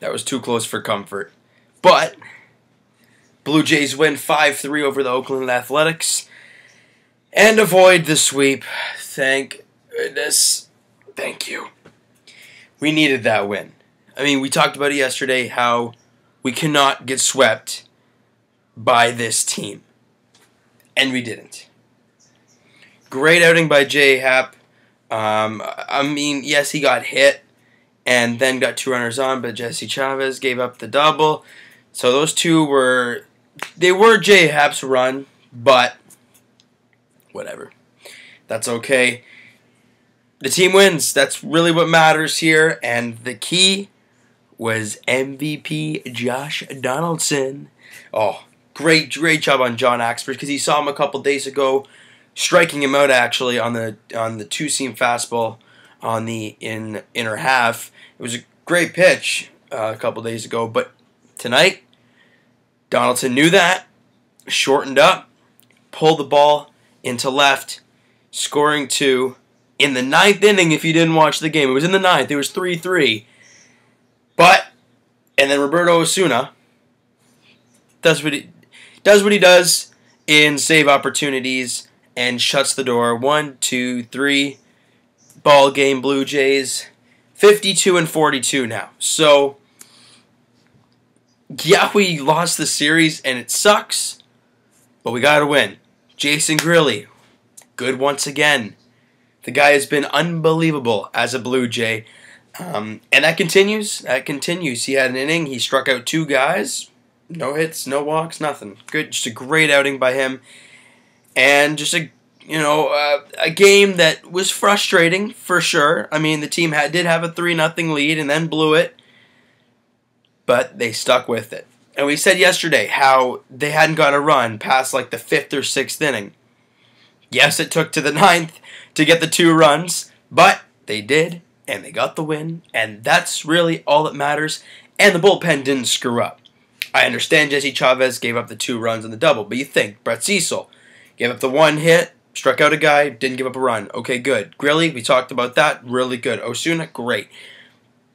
That was too close for comfort. But Blue Jays win 5-3 over the Oakland Athletics and avoid the sweep. Thank goodness. Thank you. We needed that win. I mean, we talked about it yesterday, how we cannot get swept by this team. And we didn't. Great outing by J. Happ. I mean, yes, he got hit and then got 2 runners on, but Jesse Chavez gave up the double. So those two were J. Happ's run, but whatever. That's okay. The team wins. That's really what matters here. And the key was MVP Josh Donaldson. Oh, great job on John Axford, because he saw him a couple days ago, striking him out actually on the two-seam fastball on the inner half. It was a great pitch a couple days ago, but tonight Donaldson knew that, shortened up, pulled the ball into left, scoring 2 in the 9th inning. If you didn't watch the game, it was in the 9th. It was 3-3. And then Roberto Osuna does what he does in save opportunities and shuts the door. 1, 2, 3. Ball game, Blue Jays 52-42 now. So yeah, we lost the series and it sucks, but we got to win. Jason Grilli, good once again. The guy has been unbelievable as a Blue Jay. And that continues. He had an inning. He struck out 2 guys. No hits, no walks, nothing. Good, just a great outing by him. And just a game that was frustrating for sure. I mean, the team did have a 3-0 lead and then blew it, but they stuck with it. And we said yesterday how they hadn't got a run past like the 5th or 6th inning. Yes, it took to the 9th to get the 2 runs, but they did, and they got the win, and that's really all that matters. And the bullpen didn't screw up. I understand Jesse Chavez gave up the 2 runs on the double, but you think Brett Cecil gave up the 1 hit, struck out a guy, didn't give up a run. Okay, good. Grilli, we talked about that, really good. Osuna, great.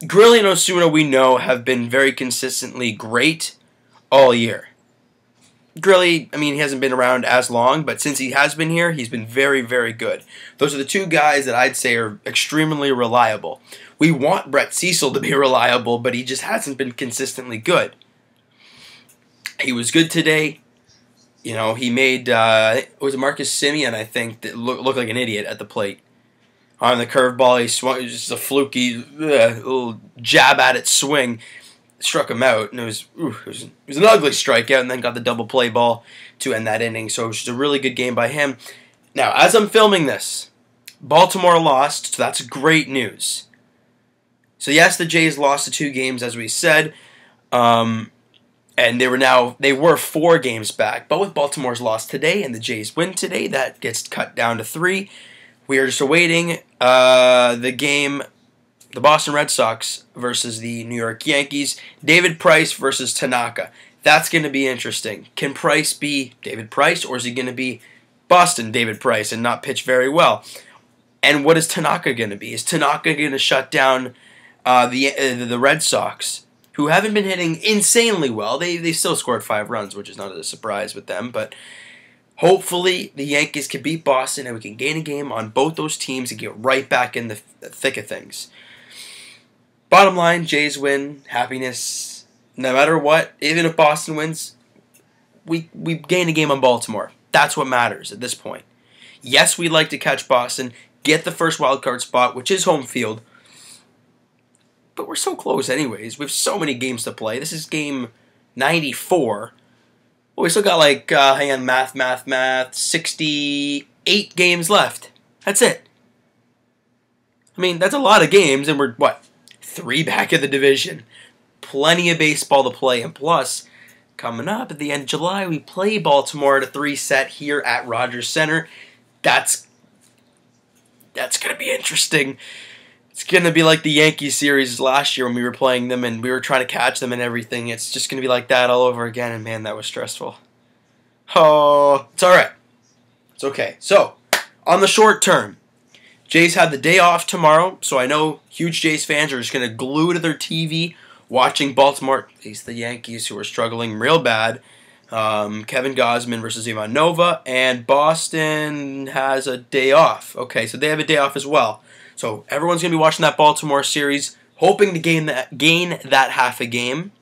Grilli and Osuna, we know, have been very consistently great all year. Grilli, I mean, he hasn't been around as long, but since he has been here, he's been very, very good. Those are the 2 guys that I'd say are extremely reliable. We want Brett Cecil to be reliable, but he just hasn't been consistently good. He was good today. You know, he made, it was Marcus Semien, I think, that looked like an idiot at the plate. On the curveball, he swung, it was just a fluky little jab at it swing. Struck him out, and it was an ugly strikeout, and then got the double play ball to end that inning. So it was just a really good game by him. Now, as I'm filming this, Baltimore lost, so that's great news. So yes, the Jays lost the 2 games, as we said, and they were 4 games back. But with Baltimore's loss today and the Jays win today, that gets cut down to 3. We are just awaiting the game. The Boston Red Sox versus the New York Yankees. David Price versus Tanaka. That's going to be interesting. Can Price be David Price, or is he going to be Boston David Price and not pitch very well? And what is Tanaka going to be? Is Tanaka going to shut down the Red Sox, who haven't been hitting insanely well? They still scored 5 runs, which is not a surprise with them, but hopefully the Yankees can beat Boston and we can gain a game on both those teams and get right back in the thick of things. Bottom line, Jays win, happiness, no matter what. Even if Boston wins, we gain a game on Baltimore. That's what matters at this point. Yes, we'd like to catch Boston, get the first wildcard spot, which is home field, but we're so close anyways. We have so many games to play. This is game 94. Well, we still got like, hang on, math, 68 games left. That's it. I mean, that's a lot of games, and we're, 3 back in the division. Plenty of baseball to play, and plus, coming up at the end of July, we play Baltimore at a 3 set here at Rogers Center. That's going to be interesting. It's going to be like the Yankees series last year when we were playing them and we were trying to catch them and everything. It's just going to be like that all over again, and man, that was stressful. Oh, it's all right. It's okay. So, on the short term, Jays have the day off tomorrow, so I know huge Jays fans are just going to glue to their TV watching Baltimore face the Yankees, who are struggling real bad. Kevin Gausman versus Ivan Nova, and Boston has a day off. Okay, so they have a day off as well. So everyone's going to be watching that Baltimore series, hoping to gain that half a game.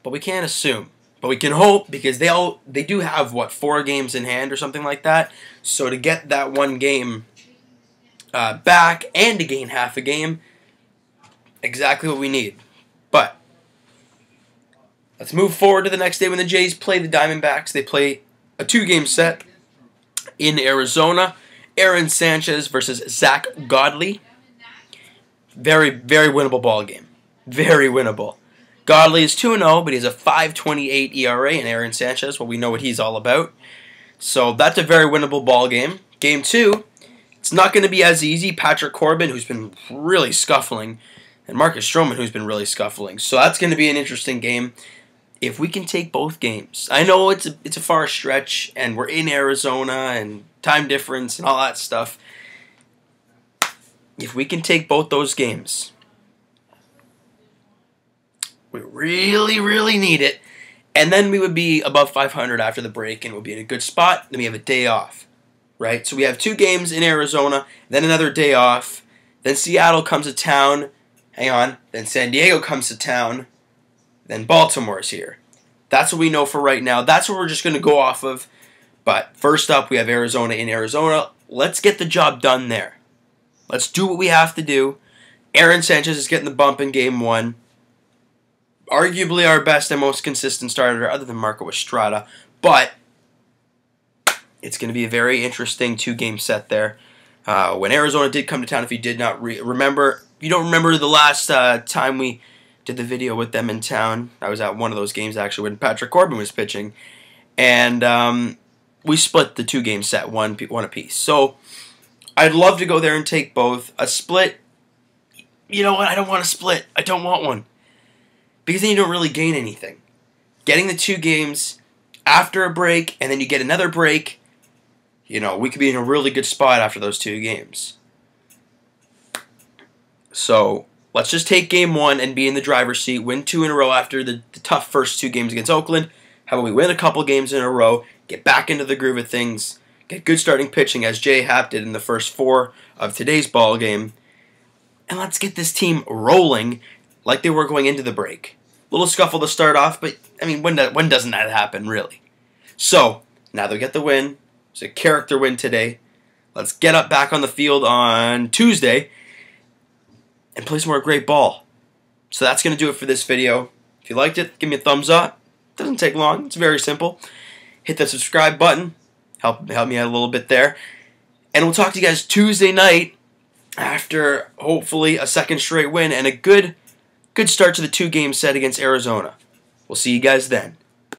But we can't assume. But we can hope, because they do have, what, 4 games in hand or something like that. So to get that one game back and to gain half a game, exactly what we need. But let's move forward to the next day when the Jays play the Diamondbacks. They play a 2-game set in Arizona. Aaron Sanchez versus Zach Godley. Very, very winnable ball game. Very winnable. Godley is 2-0, but he has a 5.28 ERA, and Aaron Sanchez, well, we know what he's all about. So that's a very winnable ball game. Game 2, it's not going to be as easy. Patrick Corbin, who's been really scuffling, and Marcus Stroman, who's been really scuffling. So that's going to be an interesting game. If we can take both games, I know it's a far stretch, and we're in Arizona, and time difference, and all that stuff. If we can take both those games, we really, really need it. And then we would be above 500 after the break, and we'll be in a good spot. Then we have a day off, right? So we have 2 games in Arizona, then another day off. Then Seattle comes to town. Hang on. Then San Diego comes to town. Then Baltimore's here. That's what we know for right now. That's what we're just going to go off of. But first up, we have Arizona in Arizona. Let's get the job done there. Let's do what we have to do. Aaron Sanchez is getting the bump in Game 1. Arguably our best and most consistent starter, other than Marco Estrada. But it's going to be a very interesting 2-game set there. When Arizona did come to town, if you did not remember, if you don't remember the last time we did the video with them in town, I was at one of those games actually when Patrick Corbin was pitching. And we split the 2-game set, one apiece. So I'd love to go there and take both. A split, you know what? I don't want a split. I don't want one. Because then you don't really gain anything. Getting the 2 games after a break, and then you get another break, you know, we could be in a really good spot after those 2 games. So let's just take Game 1 and be in the driver's seat, win 2 in a row after the tough first 2 games against Oakland. How about we win a couple games in a row, get back into the groove of things, get good starting pitching as Jay Happ did in the first 4 of today's ball game, and let's get this team rolling like they were going into the break. Little scuffle to start off, but, I mean, when doesn't that happen, really? So, now that we get the win, it's a character win today. Let's get up back on the field on Tuesday and play some more great ball. So that's going to do it for this video. If you liked it, give me a thumbs up. It doesn't take long. It's very simple. Hit the subscribe button. Help me out a little bit there. And we'll talk to you guys Tuesday night after, hopefully, a second straight win and a good start to the 2-game set against Arizona. We'll see you guys then.